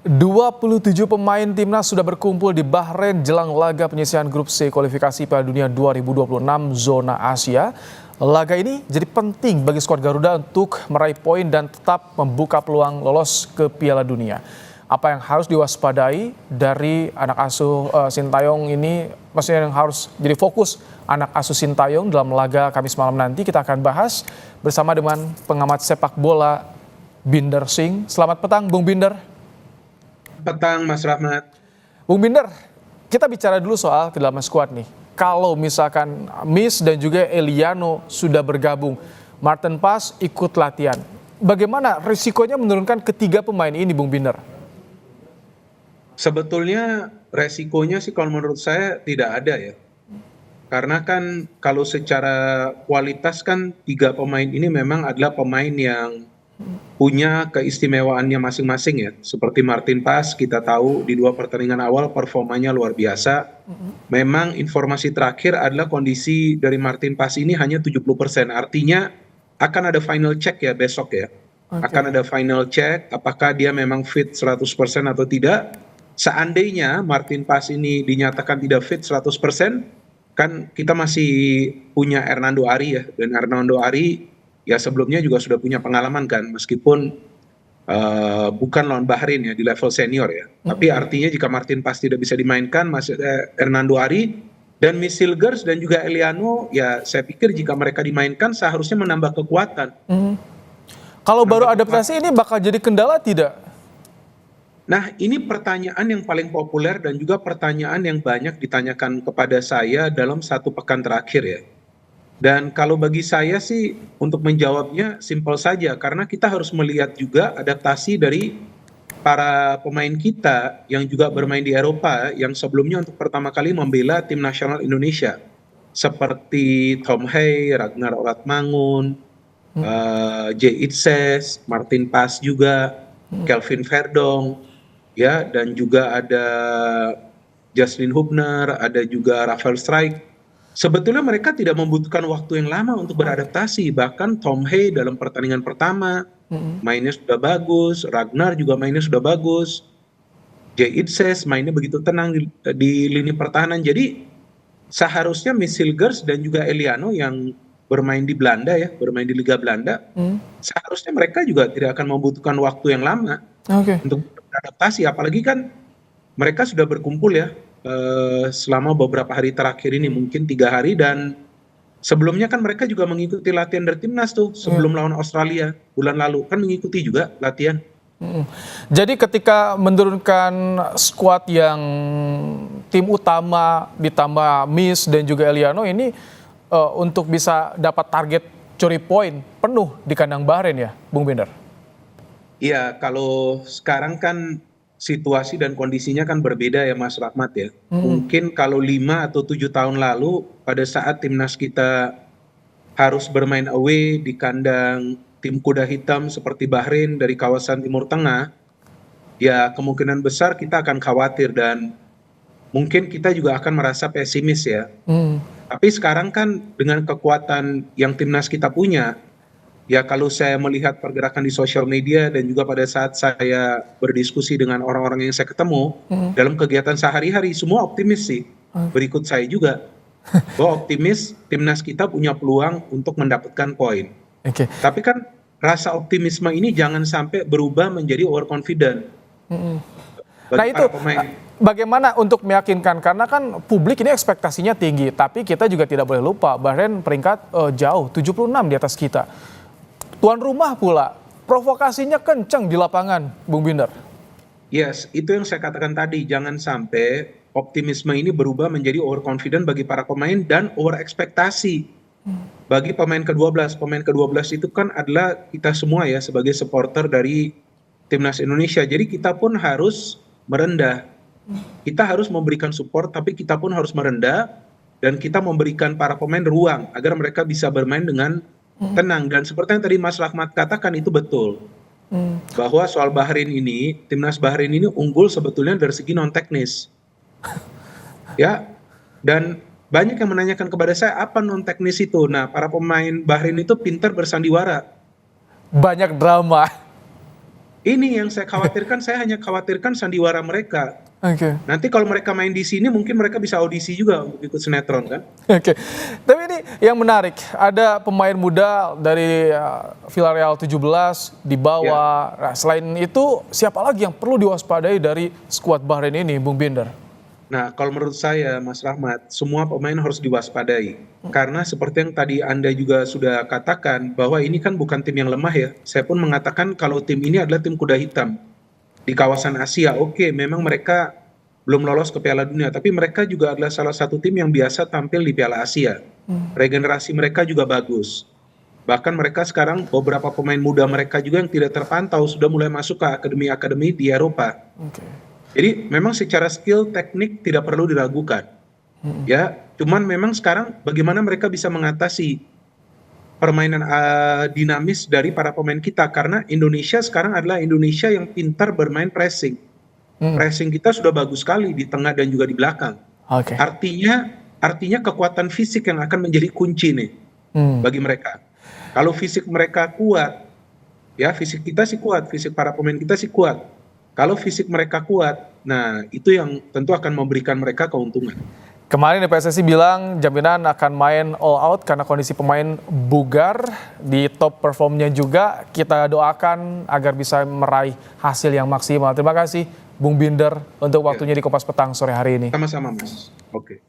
27 pemain timnas sudah berkumpul di Bahrain jelang laga penyisihan grup C kualifikasi Piala Dunia 2026 zona Asia. Laga ini jadi penting bagi skuad Garuda untuk meraih poin dan tetap membuka peluang lolos ke Piala Dunia. Apa yang harus diwaspadai dari anak asuh Sintayong ini, maksudnya yang harus jadi fokus anak asuh Sintayong dalam laga Kamis malam nanti, kita akan bahas bersama dengan pengamat sepak bola Binder Singh. Selamat petang Bung Binder. Petang Mas Rahmat. Bung Binder, kita bicara dulu soal kedalaman skuad nih. Kalau misalkan Miss dan juga Eliano sudah bergabung, Martin Paes ikut latihan. Bagaimana risikonya menurunkan ketiga pemain ini, Bung Binder? Sebetulnya resikonya sih kalau menurut saya tidak ada ya. Karena kan kalau secara kualitas kan tiga pemain ini memang adalah pemain yang punya keistimewaannya masing-masing ya. Seperti Martin Paes, kita tahu di 2 pertandingan awal performanya luar biasa. Memang informasi terakhir adalah kondisi dari Martin Paes ini hanya 70%. Artinya akan ada final check ya besok ya. Akan ada final check apakah dia memang fit 100% atau tidak. Seandainya Martin Paes ini dinyatakan tidak fit 100%, kan kita masih punya Hernando Ari ya. Dan Hernando Ari ya sebelumnya juga sudah punya pengalaman kan, meskipun bukan lawan Bahrain ya di level senior ya. Tapi artinya jika Martin Paes tidak bisa dimainkan, masih ada Hernando Ari dan Miss Silgers dan juga Eliano, ya saya pikir jika mereka dimainkan seharusnya menambah kekuatan. Kalau baru adaptasi ini bakal jadi kendala tidak? Nah ini pertanyaan yang paling populer dan juga pertanyaan yang banyak ditanyakan kepada saya dalam 1 pekan terakhir ya. Dan kalau bagi saya sih untuk menjawabnya simpel saja, karena kita harus melihat juga adaptasi dari para pemain kita yang juga bermain di Eropa yang sebelumnya untuk pertama kali membela tim nasional Indonesia. Seperti Tom Hey, Ragnar Oratmangun, Jay Itzes, Martin Paes juga, Kelvin Verdong, ya, dan juga ada Jaslyn Hubner, ada juga Rafael Strijk. Sebetulnya mereka tidak membutuhkan waktu yang lama untuk beradaptasi. Bahkan Tom Hey dalam pertandingan pertama mainnya sudah bagus, Ragnar juga mainnya sudah bagus, Jay Itzes mainnya begitu tenang di lini pertahanan. Jadi seharusnya Miss Silgers dan juga Eliano yang bermain di Belanda ya, bermain di Liga Belanda, seharusnya mereka juga tidak akan membutuhkan waktu yang lama untuk beradaptasi. Apalagi kan mereka sudah berkumpul ya selama beberapa hari terakhir ini, mungkin 3 hari, dan sebelumnya kan mereka juga mengikuti latihan dari timnas tuh sebelum lawan Australia bulan lalu, kan mengikuti juga latihan. Jadi ketika menurunkan skuad yang tim utama ditambah Miss dan juga Eliano ini untuk bisa dapat target curi poin penuh di kandang Bahrain ya, Bung Binder? Iya, kalau sekarang kan situasi dan kondisinya kan berbeda ya Mas Rahmat ya. Mungkin kalau 5 atau 7 tahun lalu pada saat timnas kita harus bermain away di kandang tim kuda hitam seperti Bahrain dari kawasan Timur Tengah, ya kemungkinan besar kita akan khawatir dan mungkin kita juga akan merasa pesimis ya. Tapi sekarang kan dengan kekuatan yang timnas kita punya, ya kalau saya melihat pergerakan di sosial media dan juga pada saat saya berdiskusi dengan orang-orang yang saya ketemu dalam kegiatan sehari-hari, semua optimis sih. Berikut saya juga bahwa optimis timnas kita punya peluang untuk mendapatkan poin. Tapi kan rasa optimisme ini jangan sampai berubah menjadi overconfident. Nah itu bagaimana untuk meyakinkan, karena kan publik ini ekspektasinya tinggi, tapi kita juga tidak boleh lupa Bahrain peringkat jauh 76 di atas kita. Tuan rumah pula, provokasinya kencang di lapangan, Bung Binder. Yes, itu yang saya katakan tadi, jangan sampai optimisme ini berubah menjadi overconfident bagi para pemain dan over ekspektasi bagi pemain ke-12. Pemain ke-12 itu kan adalah kita semua ya sebagai supporter dari timnas Indonesia. Jadi kita pun harus merendah. Kita harus memberikan support, tapi kita pun harus merendah dan kita memberikan para pemain ruang agar mereka bisa bermain dengan tenang. Dan seperti yang tadi Mas Rahmat katakan itu betul, bahwa soal Bahrain ini, timnas Bahrain ini unggul sebetulnya dari segi non teknis ya, dan banyak yang menanyakan kepada saya apa non teknis itu. Nah, para pemain Bahrain itu pintar bersandiwara, banyak drama. Ini yang saya khawatirkan, saya hanya khawatirkan sandiwara mereka. Oke. Nanti kalau mereka main di sini mungkin mereka bisa audisi juga untuk ikut sinetron kan. Oke, tapi ini yang menarik, ada pemain muda dari Villarreal 17 dibawa. Nah, selain itu, siapa lagi yang perlu diwaspadai dari skuad Bahrain ini, Bung Binder? Nah, kalau menurut saya, Mas Rahmat, semua pemain harus diwaspadai. Karena seperti yang tadi Anda juga sudah katakan, bahwa ini kan bukan tim yang lemah ya. Saya pun mengatakan kalau tim ini adalah tim kuda hitam. Di kawasan Asia, oke, memang mereka belum lolos ke Piala Dunia, tapi mereka juga adalah salah satu tim yang biasa tampil di Piala Asia. Regenerasi mereka juga bagus. Bahkan mereka sekarang beberapa pemain muda mereka juga yang tidak terpantau sudah mulai masuk ke akademi-akademi di Eropa. Oke. Jadi memang secara skill teknik tidak perlu diragukan. Ya, cuman memang sekarang bagaimana mereka bisa mengatasi permainan dinamis dari para pemain kita, karena Indonesia sekarang adalah Indonesia yang pintar bermain pressing. Pressing kita sudah bagus sekali di tengah dan juga di belakang. Oke. Artinya kekuatan fisik yang akan menjadi kunci nih bagi mereka. Kalau fisik mereka kuat, ya fisik kita sih kuat, fisik para pemain kita sih kuat. Kalau fisik mereka kuat, nah itu yang tentu akan memberikan mereka keuntungan. Kemarin PSSI bilang jaminan akan main all out karena kondisi pemain bugar, di top performnya juga. Kita doakan agar bisa meraih hasil yang maksimal. Terima kasih Bung Binder untuk waktunya di Kompas Petang sore hari ini. Sama-sama Mas. Oke.